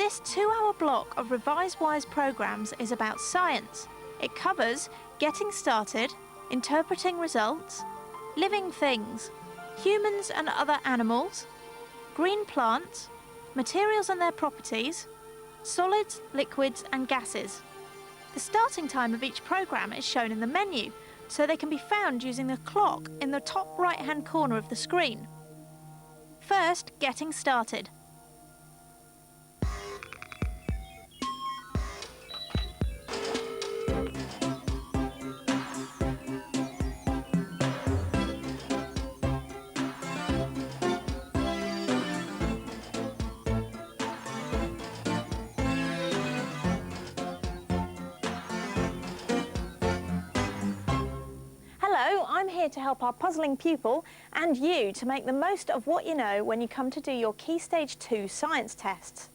This 2-hour block of Revise Wise programmes is about science. It covers getting started, interpreting results, living things, humans and other animals, green plants, materials and their properties, solids, liquids and gases. The starting time of each programme is shown in the menu, so they can be found using the clock in the top right-hand corner of the screen. First, getting started. Hello, I'm here to help our puzzling pupil and you to make the most of what you know when you come to do your Key Stage 2 science tests.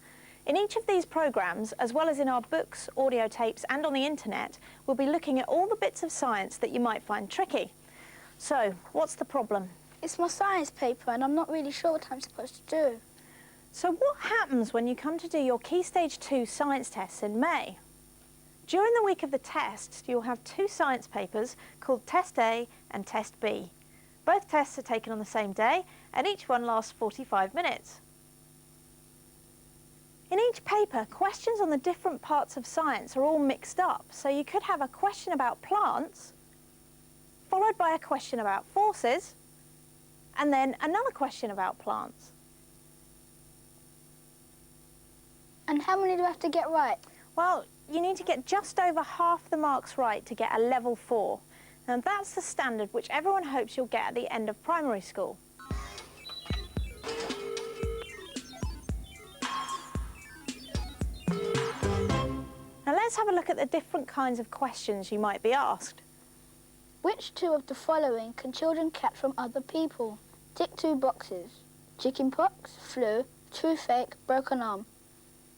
In each of these programmes, as well as in our books, audio tapes and on the internet, we'll be looking at all the bits of science that you might find tricky. So, what's the problem? It's my science paper and I'm not really sure what I'm supposed to do. So what happens when you come to do your Key Stage 2 science tests in May? During the week of the tests, you'll have 2 science papers called Test A and Test B. Both tests are taken on the same day, and each one lasts 45 minutes. In each paper, questions on the different parts of science are all mixed up, so you could have a question about plants, followed by a question about forces, and then another question about plants. And how many do I have to get right? Well, you need to get just over half the marks right to get a level 4. And that's the standard which everyone hopes you'll get at the end of primary school. Now let's have a look at the different kinds of questions you might be asked. Which 2 of the following can children catch from other people? Tick 2 boxes. Chickenpox, flu, toothache, broken arm.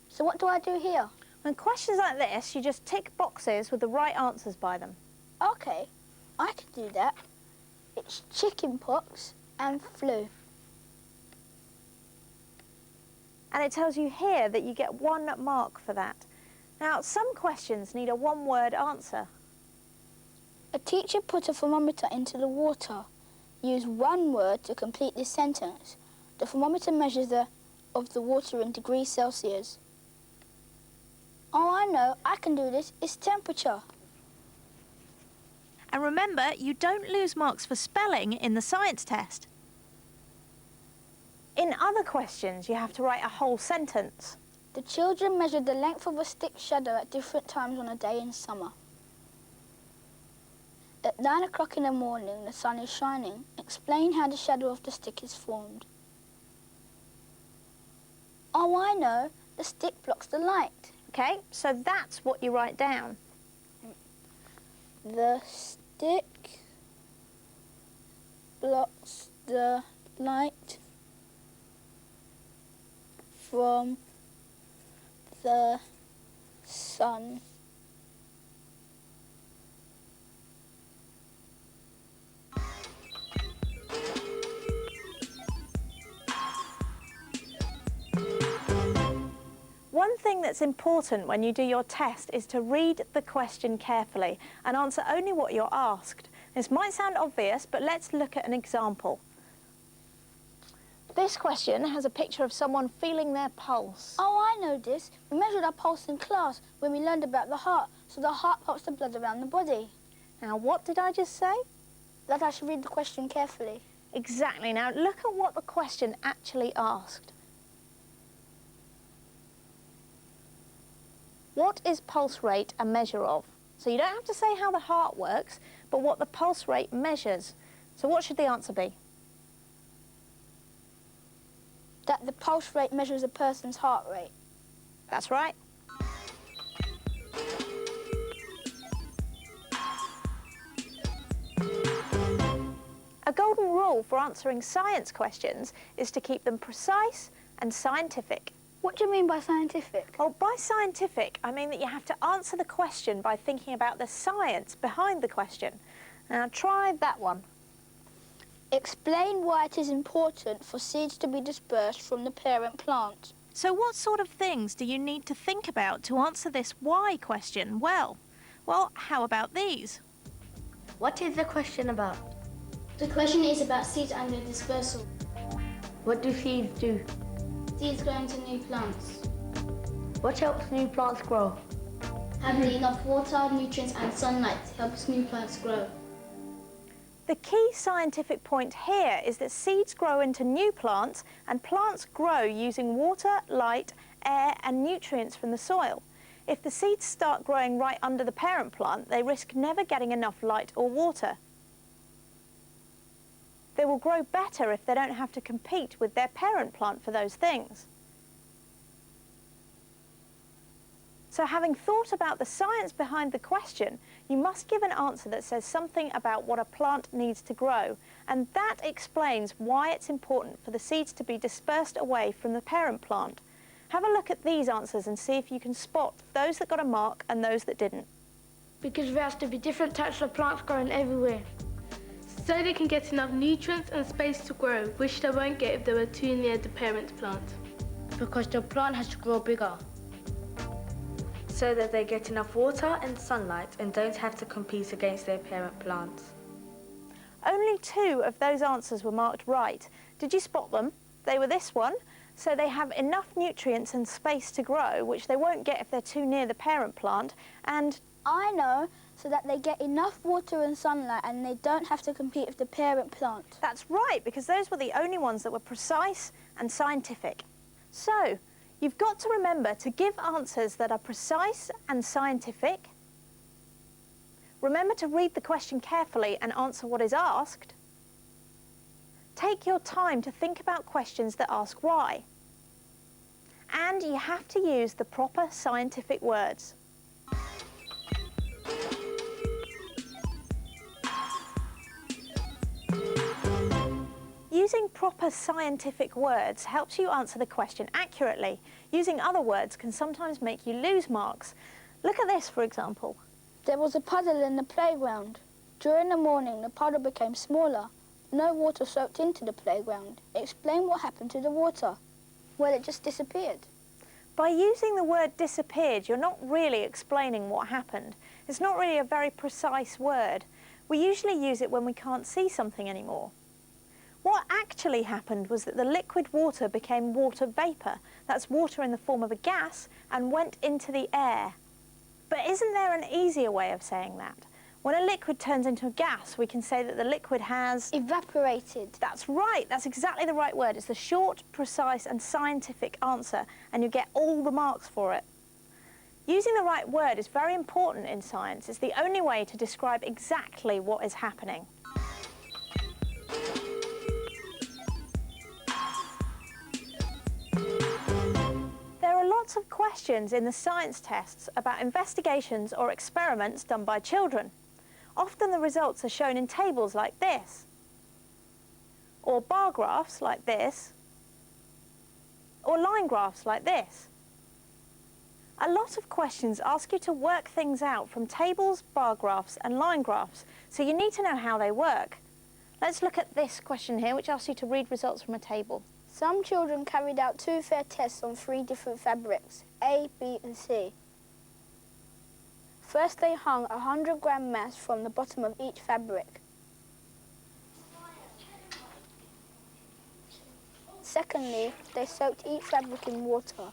So what do I do here? When questions like this, you just tick boxes with the right answers by them. OK, I can do that. It's chickenpox and flu. And it tells you here that you get 1 mark for that. Now, some questions need a 1-word answer. A teacher put a thermometer into the water. Use 1 word to complete this sentence. The thermometer measures the water in degrees Celsius. Oh, I know, I can do this. It's temperature. And remember, you don't lose marks for spelling in the science test. In other questions, you have to write a whole sentence. The children measured the length of a stick's shadow at different times on a day in summer. At 9 o'clock in the morning, the sun is shining. Explain how the shadow of the stick is formed. Oh, I know, the stick blocks the light. OK, so that's what you write down. The stick blocks the light from the sun. One thing that's important when you do your test is to read the question carefully and answer only what you're asked. This might sound obvious, but let's look at an example. This question has a picture of someone feeling their pulse. Oh, I know this. We measured our pulse in class when we learned about the heart, so the heart pumps the blood around the body. Now, what did I just say? That I should read the question carefully. Exactly. Now, look at what the question actually asked. What is pulse rate a measure of? So you don't have to say how the heart works, but what the pulse rate measures. So what should the answer be? That the pulse rate measures a person's heart rate. That's right. A golden rule for answering science questions is to keep them precise and scientific. What do you mean by scientific? Well, by scientific, I mean that you have to answer the question by thinking about the science behind the question. Now, try that one. Explain why it is important for seeds to be dispersed from the parent plant. So what sort of things do you need to think about to answer this why question well? Well, how about these? What is the question about? The question is about seeds and their dispersal. What do seeds do? Seeds grow into new plants. What helps new plants grow? Having enough water, nutrients and sunlight helps new plants grow. The key scientific point here is that seeds grow into new plants and plants grow using water, light, air and nutrients from the soil. If the seeds start growing right under the parent plant, they risk never getting enough light or water. They will grow better if they don't have to compete with their parent plant for those things. So having thought about the science behind the question, you must give an answer that says something about what a plant needs to grow, and that explains why it's important for the seeds to be dispersed away from the parent plant. Have a look at these answers and see if you can spot those that got a mark and those that didn't. Because there has to be different types of plants growing everywhere, so they can get enough nutrients and space to grow, which they won't get if they were too near the parent plant. Because the plant has to grow bigger, so that they get enough water and sunlight and don't have to compete against their parent plants. Only 2 of those answers were marked right. Did you spot them? They were this one, so they have enough nutrients and space to grow, which they won't get if they're too near the parent plant, and I know, so that they get enough water and sunlight and they don't have to compete with the parent plant. that's right, because those were the only ones that were precise and scientific. So, you've got to remember to give answers that are precise and scientific. Remember to read the question carefully and answer what is asked. Take your time to think about questions that ask why. And you have to use the proper scientific words. Using proper scientific words helps you answer the question accurately. Using other words can sometimes make you lose marks. Look at this, for example. There was a puddle in the playground. During the morning, the puddle became smaller. No water soaked into the playground. Explain what happened to the water. Well, it just disappeared. By using the word disappeared, you're not really explaining what happened. It's not really a very precise word. We usually use it when we can't see something anymore. What actually happened was that the liquid water became water vapour. That's water in the form of a gas and went into the air. But isn't there an easier way of saying that? When a liquid turns into a gas, we can say that the liquid has evaporated. That's right, that's exactly the right word. It's the short, precise and scientific answer, and you get all the marks for it. Using the right word is very important in science. It's the only way to describe exactly what is happening. There are lots of questions in the science tests about investigations or experiments done by children. Often the results are shown in tables like this, or bar graphs like this, or line graphs like this. A lot of questions ask you to work things out from tables, bar graphs and line graphs, so you need to know how they work. Let's look at this question here, which asks you to read results from a table. Some children carried out 2 fair tests on 3 different fabrics, A, B and C. First, they hung a 100-gram mass from the bottom of each fabric. Secondly, they soaked each fabric in water.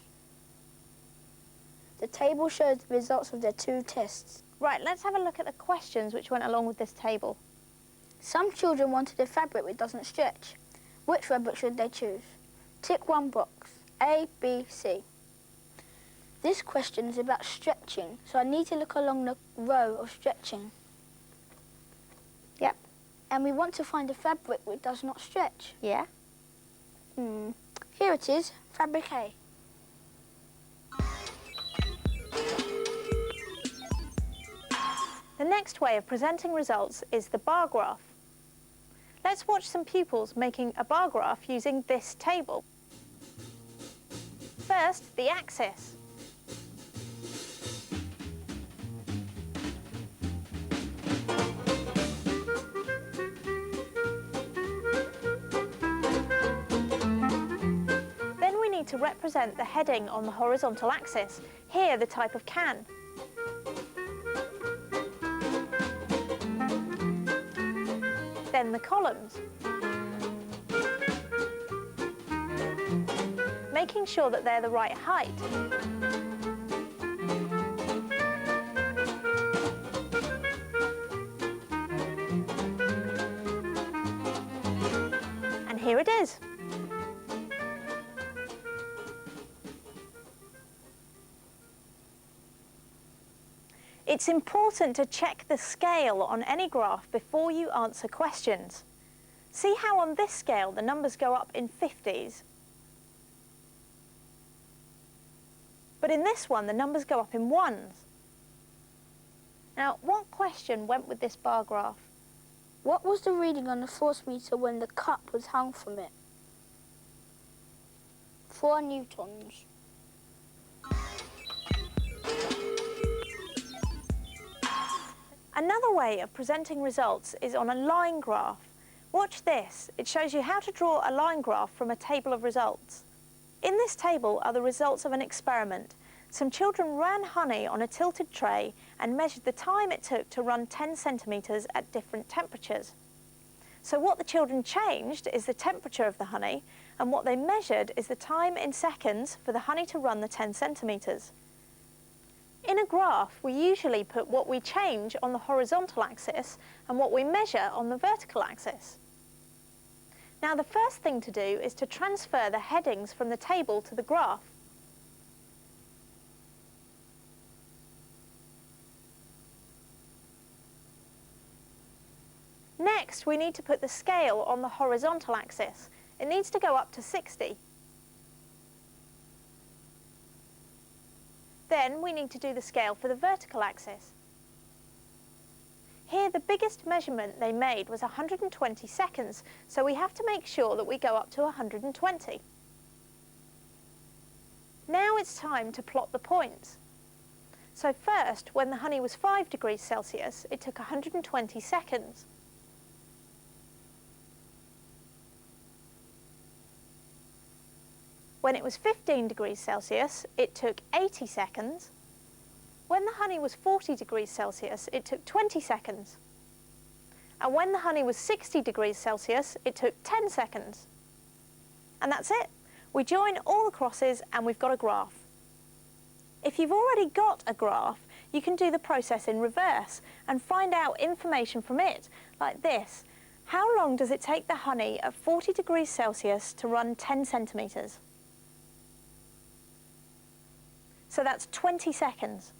The table shows the results of their 2 tests. Right, let's have a look at the questions which went along with this table. Some children wanted a fabric which doesn't stretch. Which fabric should they choose? Tick 1 box, A, B, C. This question is about stretching, so I need to look along the row of stretching. Yep. And we want to find a fabric which does not stretch. Yeah. Here it is, fabric A. The next way of presenting results is the bar graph. Let's watch some pupils making a bar graph using this table. First, the axis. Then we need to to represent the heading on the horizontal axis, here the type of can. Then the columns. Making sure that they're the right height. And here it is. It's important to check the scale on any graph before you answer questions. See how on this scale the numbers go up in 50s? But in this one, the numbers go up in ones. Now, what question went with this bar graph? What was the reading on the force meter when the cup was hung from it? 4 newtons. Another way of presenting results is on a line graph. Watch this. It shows you how to draw a line graph from a table of results. In this table are the results of an experiment. Some children ran honey on a tilted tray and measured the time it took to run 10 centimetres at different temperatures. So what the children changed is the temperature of the honey, and what they measured is the time in seconds for the honey to run the 10 centimetres. In a graph, we usually put what we change on the horizontal axis and what we measure on the vertical axis. Now, the first thing to do is to transfer the headings from the table to the graph. Next, we need to put the scale on the horizontal axis. It needs to go up to 60. Then we need to do the scale for the vertical axis. Here, the biggest measurement they made was 120 seconds, so we have to make sure that we go up to 120. Now it's time to plot the points. So first, when the honey was 5 degrees Celsius, it took 120 seconds. When it was 15 degrees Celsius, it took 80 seconds. When the honey was 40 degrees Celsius, it took 20 seconds. And when the honey was 60 degrees Celsius, it took 10 seconds. And that's it. We join all the crosses and we've got a graph. If you've already got a graph, you can do the process in reverse and find out information from it, like this. How long does it take the honey at 40 degrees Celsius to run 10 centimetres? So that's 20 seconds.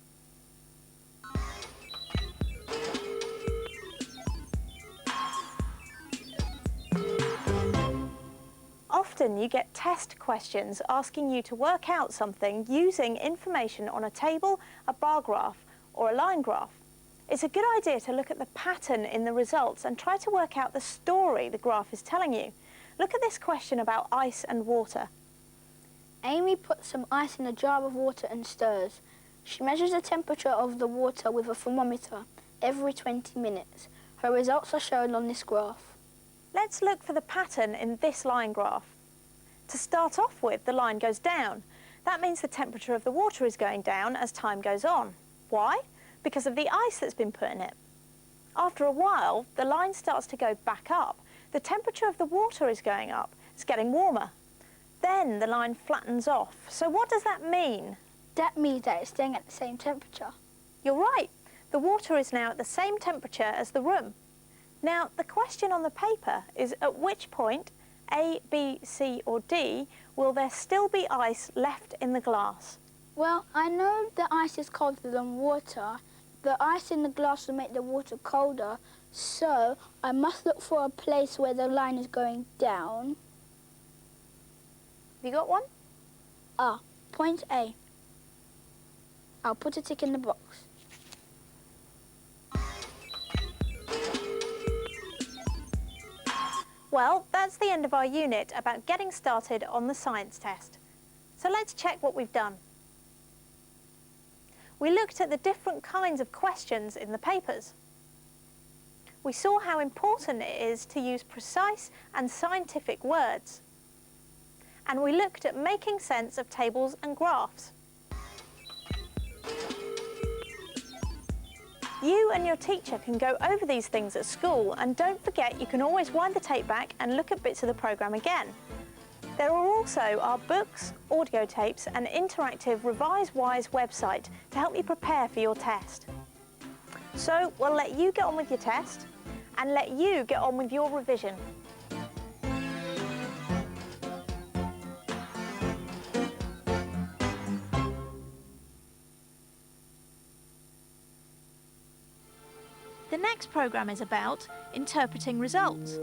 Often you get test questions asking you to work out something using information on a table, a bar graph, or a line graph. It's a good idea to look at the pattern in the results and try to work out the story the graph is telling you. Look at this question about ice and water. Amy puts some ice in a jar of water and stirs. She measures the temperature of the water with a thermometer every 20 minutes. Her results are shown on this graph. Let's look for the pattern in this line graph. To start off with, the line goes down. That means the temperature of the water is going down as time goes on. Why? Because of the ice that's been put in it. After a while, the line starts to go back up. The temperature of the water is going up. It's getting warmer. Then the line flattens off. So what does that mean? That means that it's staying at the same temperature. You're right. The water is now at the same temperature as the room. Now, the question on the paper is at which point, A, B, C or D, will there still be ice left in the glass? Well, I know the ice is colder than water. The ice in the glass will make the water colder, so I must look for a place where the line is going down. Have you got one? Point A. I'll put a tick in the box. Well, that's the end of our unit about getting started on the science test. So let's check what we've done. We looked at the different kinds of questions in the papers. We saw how important it is to use precise and scientific words. and we looked at making sense of tables and graphs. You and your teacher can go over these things at school, and don't forget you can always wind the tape back and look at bits of the programme again. There are also our books, audio tapes and interactive Revise Wise website to help you prepare for your test. So we'll let you get on with your test and let you get on with your revision. The next programme is about interpreting results.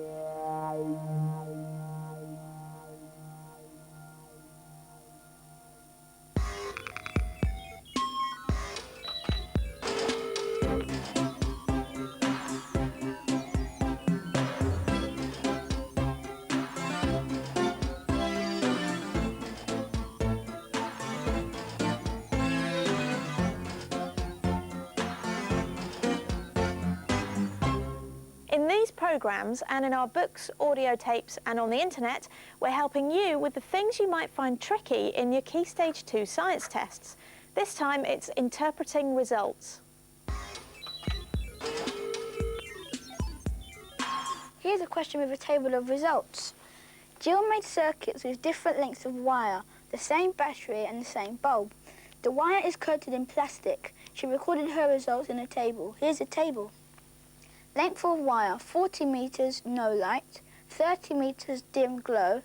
In these programmes and in our books, audio tapes and on the internet, we're helping you with the things you might find tricky in your Key Stage 2 science tests. This time it's interpreting results. Here's a question with a table of results. Jill made circuits with different lengths of wire, the same battery and the same bulb. The wire is coated in plastic. She recorded her results in a table. Here's a table. Length of wire, 40 metres, no light, 30 metres, dim glow,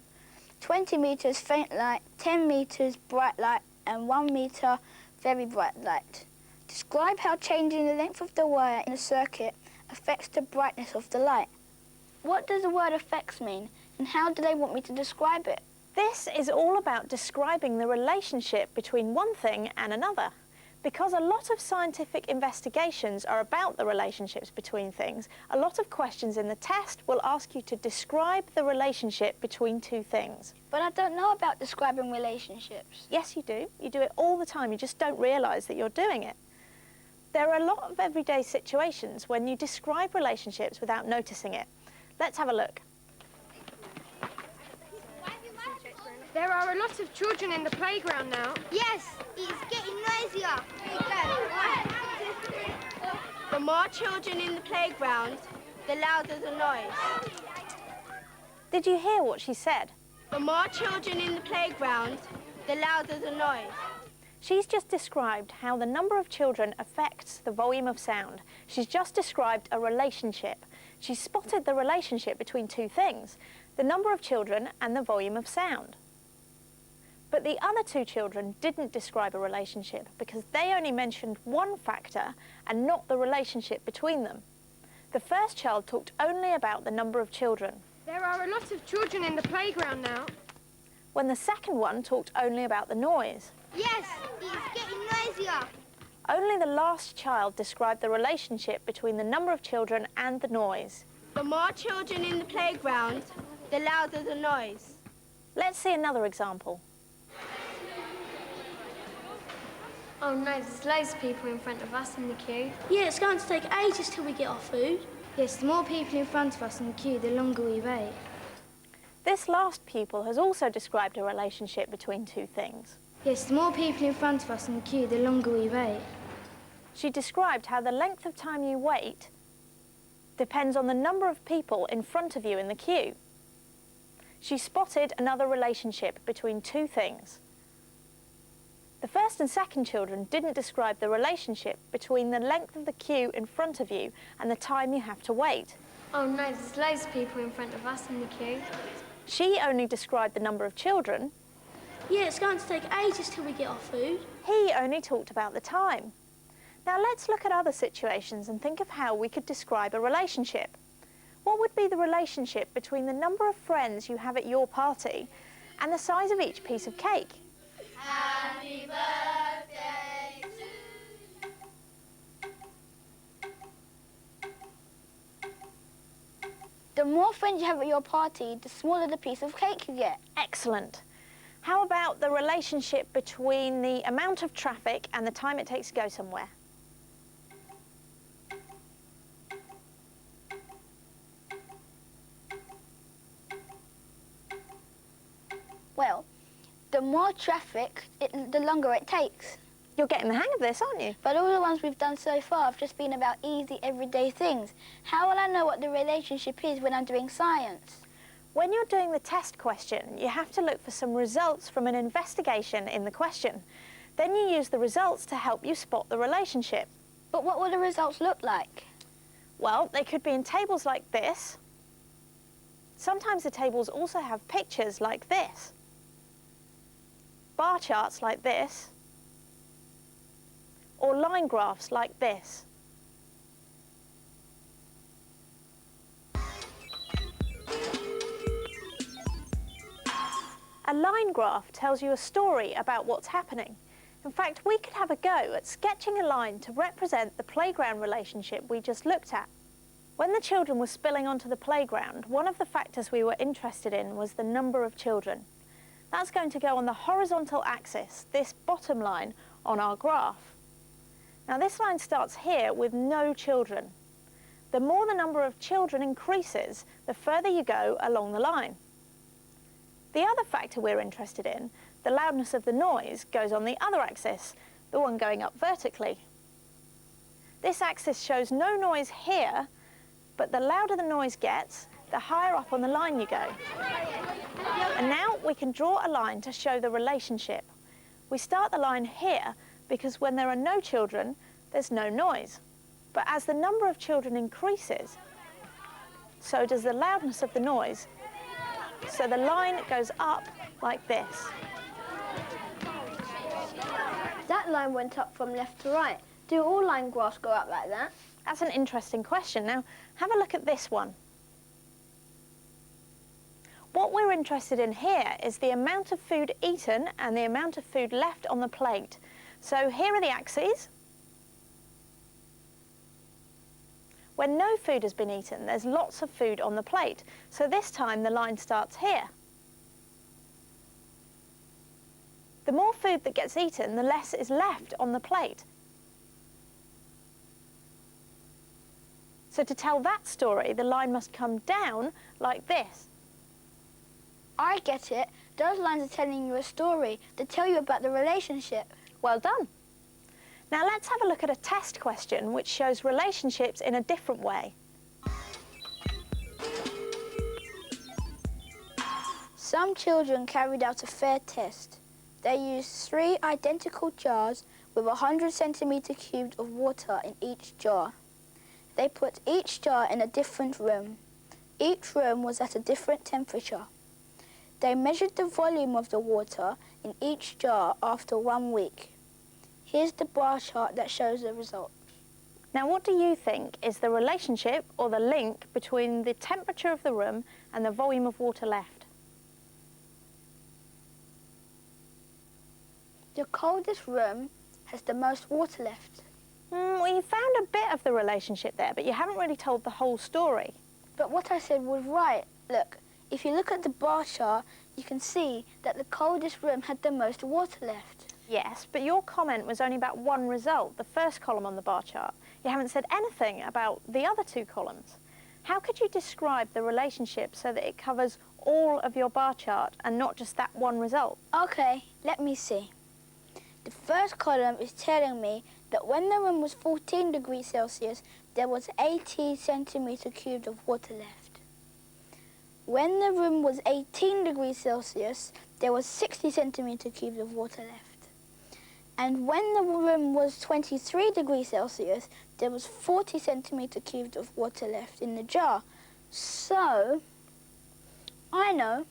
20 metres, faint light, 10 metres, bright light, and 1 metre, very bright light. Describe how changing the length of the wire in a circuit affects the brightness of the light. What does the word affects mean, and how do they want me to describe it? This is all about describing the relationship between one thing and another. Because a lot of scientific investigations are about the relationships between things, a lot of questions in the test will ask you to describe the relationship between two things. But I don't know about describing relationships. Yes, you do. You do it all the time. You just don't realise that you're doing it. There are a lot of everyday situations when you describe relationships without noticing it. Let's have a look. There are a lot of children in the playground now. Yes, it's getting noisier. The more children in the playground, the louder the noise. Did you hear what she said? The more children in the playground, the louder the noise. She's just described how the number of children affects the volume of sound. She's just described a relationship. She's spotted the relationship between two things, the number of children and the volume of sound. But the other two children didn't describe a relationship because they only mentioned one factor and not the relationship between them. The first child talked only about the number of children. There are a lot of children in the playground now. When the second one talked only about the noise. Yes, it's getting noisier. Only the last child described the relationship between the number of children and the noise. The more children in the playground, the louder the noise. Let's see another example. Oh no, there's loads of people in front of us in the queue. Yeah, it's going to take ages till we get our food. Yes, the more people in front of us in the queue, the longer we wait. This last pupil has also described a relationship between two things. Yes, the more people in front of us in the queue, the longer we wait. She described how the length of time you wait depends on the number of people in front of you in the queue. She spotted another relationship between two things. The first and second children didn't describe the relationship between the length of the queue in front of you and the time you have to wait. Oh no, there's loads of people in front of us in the queue. She only described the number of children. Yeah, it's going to take ages till we get our food. He only talked about the time. Now let's look at other situations and think of how we could describe a relationship. What would be the relationship between the number of friends you have at your party and the size of each piece of cake? Happy birthday to you. The more friends you have at your party, the smaller the piece of cake you get. Excellent. How about the relationship between the amount of traffic and the time it takes to go somewhere? Well, the more traffic, the longer it takes. You're getting the hang of this, aren't you? But all the ones we've done so far have just been about easy, everyday things. How will I know what the relationship is when I'm doing science? When you're doing the test question, you have to look for some results from an investigation in the question. Then you use the results to help you spot the relationship. But what will the results look like? Well, they could be in tables like this. Sometimes the tables also have pictures like this. Bar charts like this. Or line graphs like this. A line graph tells you a story about what's happening. In fact, we could have a go at sketching a line to represent the playground relationship we just looked at. When the children were spilling onto the playground, one of the factors we were interested in was the number of children. That's going to go on the horizontal axis, this bottom line on our graph. Now this line starts here with no children. The more the number of children increases, the further you go along the line. The other factor we're interested in, the loudness of the noise, goes on the other axis, the one going up vertically. This axis shows no noise here, but the louder the noise gets, the higher up on the line you go. And now we can draw a line to show the relationship. We start the line here because when there are no children, there's no noise. But as the number of children increases, so does the loudness of the noise. So the line goes up like this. That line went up from left to right. Do all line graphs go up like that? That's an interesting question. Now, have a look at this one. What we're interested in here is the amount of food eaten and the amount of food left on the plate. So here are the axes. When no food has been eaten, there's lots of food on the plate. So this time the line starts here. The more food that gets eaten, the less is left on the plate. So to tell that story, the line must come down like this. I get it. Those lines are telling you a story. They tell you about the relationship. Well done. Now let's have a look at a test question which shows relationships in a different way. Some children carried out a fair test. They used 3 identical jars with 100 centimetre cubed of water in each jar. They put each jar in a different room. Each room was at a different temperature. They measured the volume of the water in each jar after 1 week. Here's the bar chart that shows the result. Now what do you think is the relationship or the link between the temperature of the room and the volume of water left? The coldest room has the most water left. Well, you found a bit of the relationship there, but you haven't really told the whole story. But what I said was right. Look, if you look at the bar chart, you can see that the coldest room had the most water left. Yes, but your comment was only about one result, the first column on the bar chart. You haven't said anything about the other 2 columns. How could you describe the relationship so that it covers all of your bar chart and not just that one result? Okay, let me see. The first column is telling me that when the room was 14 degrees Celsius, there was 80 centimetre cubed of water left. When the room was 18 degrees Celsius, there was 60 centimetre cubed of water left. And when the room was 23 degrees Celsius, there was 40 centimetre cubed of water left in the jar. So, I know,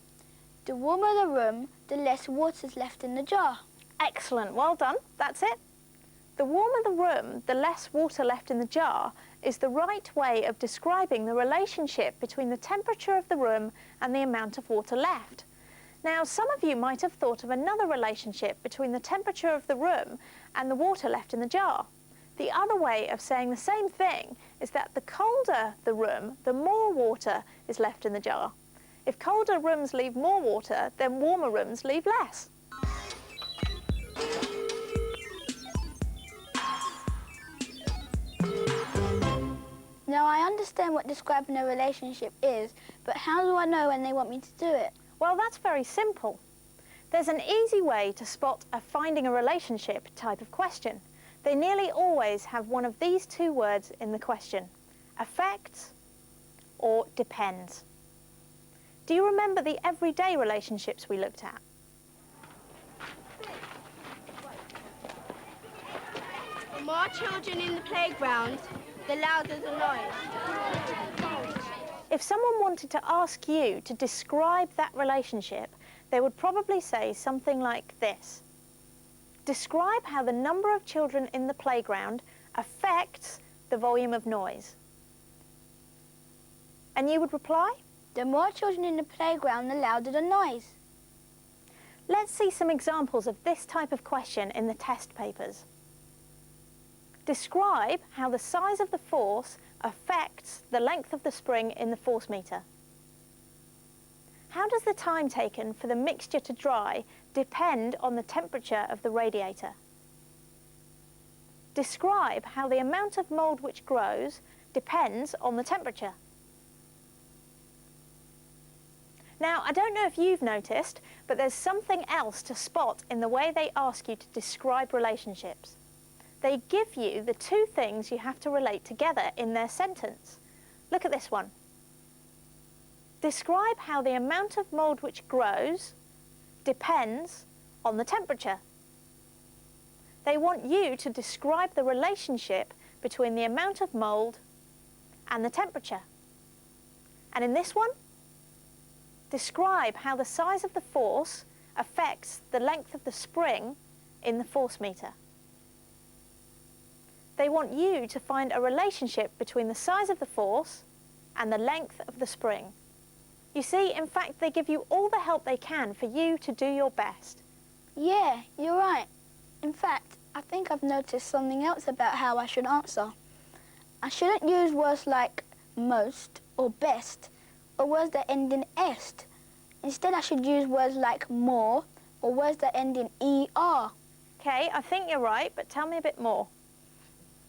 the warmer the room, the less water's left in the jar. Excellent, well done, that's it. The warmer the room, the less water left in the jar is the right way of describing the relationship between the temperature of the room and the amount of water left. Now, some of you might have thought of another relationship between the temperature of the room and the water left in the jar. The other way of saying the same thing is that the colder the room, the more water is left in the jar. If colder rooms leave more water, then warmer rooms leave less. Now, I understand what describing a relationship is, but how do I know when they want me to do it? Well, that's very simple. There's an easy way to spot a finding a relationship type of question. They nearly always have one of these two words in the question: affects or depends. Do you remember the everyday relationships we looked at? The more children in the playground, the louder the noise. If someone wanted to ask you to describe that relationship, they would probably say something like this: describe how the number of children in the playground affects the volume of noise. And you would reply? The more children in the playground, the louder the noise. Let's see some examples of this type of question in the test papers. Describe how the size of the force affects the length of the spring in the force meter. How does the time taken for the mixture to dry depend on the temperature of the radiator? Describe how the amount of mould which grows depends on the temperature. Now, I don't know if you've noticed, but there's something else to spot in the way they ask you to describe relationships. They give you the two things you have to relate together in their sentence. Look at this one. Describe how the amount of mould which grows depends on the temperature. They want you to describe the relationship between the amount of mould and the temperature. And in this one, describe how the size of the force affects the length of the spring in the force meter. They want you to find a relationship between the size of the force and the length of the spring. You see, in fact, they give you all the help they can for you to do your best. Yeah, you're right. In fact, I think I've noticed something else about how I should answer. I shouldn't use words like most or best or words that end in est. Instead, I should use words like more or words that end in er. Okay, I think you're right, but tell me a bit more.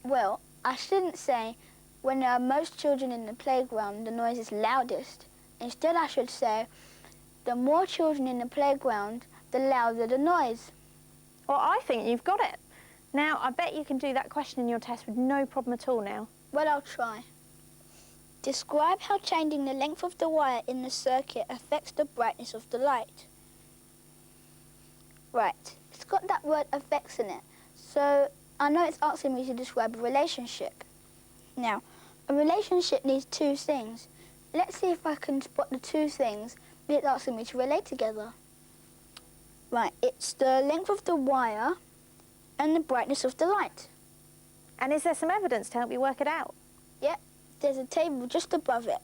Well, I shouldn't say when there are most children in the playground, the noise is loudest. Instead, I should say the more children in the playground, the louder the noise. Well, I think you've got it. Now, I bet you can do that question in your test with no problem at all now. Well, I'll try. Describe how changing the length of the wire in the circuit affects the brightness of the light. Right, it's got that word affects in it, so I know it's asking me to describe a relationship. Now, a relationship needs two things. Let's see if I can spot the two things it's asking me to relate together. Right, it's the length of the wire and the brightness of the light. And is there some evidence to help you work it out? Yep, there's a table just above it.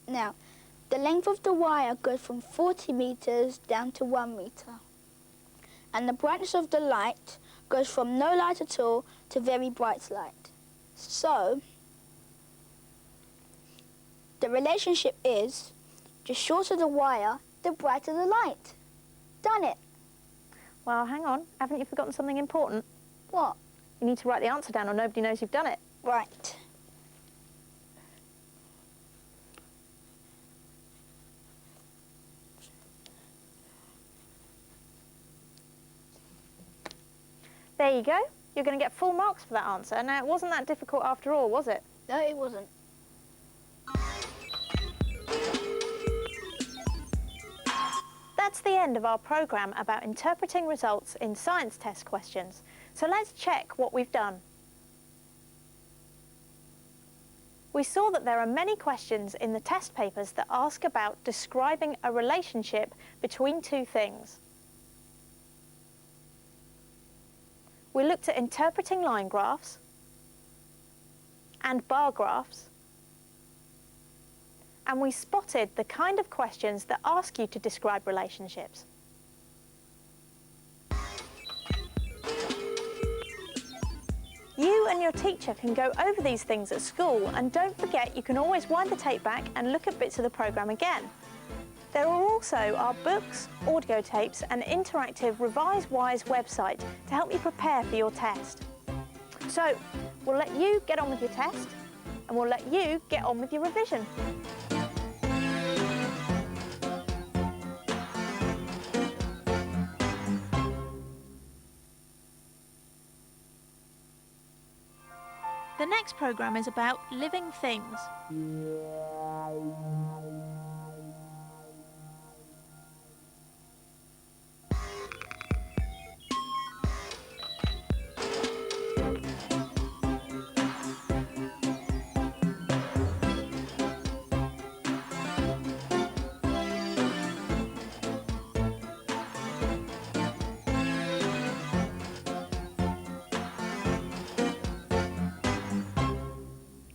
Now, the length of the wire goes from 40 meters down to 1 meter. And the brightness of the light goes from no light at all to very bright light. So, the relationship is, the shorter the wire, the brighter the light. Done it. Well, hang on. Haven't you forgotten something important? What? You need to write the answer down or nobody knows you've done it. Right. There you go. You're going to get full marks for that answer. Now, it wasn't that difficult after all, was it? No, it wasn't. That's the end of our programme about interpreting results in science test questions. So let's check what we've done. We saw that there are many questions in the test papers that ask about describing a relationship between two things. We looked at interpreting line graphs and bar graphs, and we spotted the kind of questions that ask you to describe relationships. You and your teacher can go over these things at school, and don't forget you can always wind the tape back and look at bits of the programme again. There are also our books, audio tapes and interactive Revise Wise website to help you prepare for your test. So, we'll let you get on with your test and we'll let you get on with your revision. The next programme is about living things.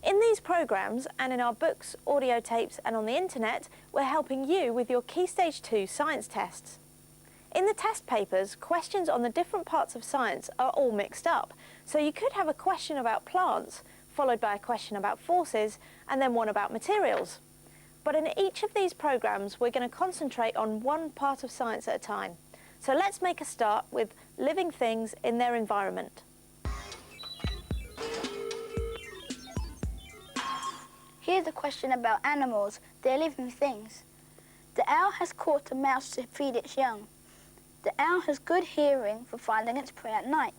In these programmes and in our books, audio tapes and on the internet, we're helping you with your Key Stage 2 science tests. In the test papers, questions on the different parts of science are all mixed up, so you could have a question about plants, followed by a question about forces, and then one about materials. But in each of these programmes, we're going to concentrate on one part of science at a time. So let's make a start with living things in their environment. Here's a question about animals. They're living things. The owl has caught a mouse to feed its young. The owl has good hearing for finding its prey at night.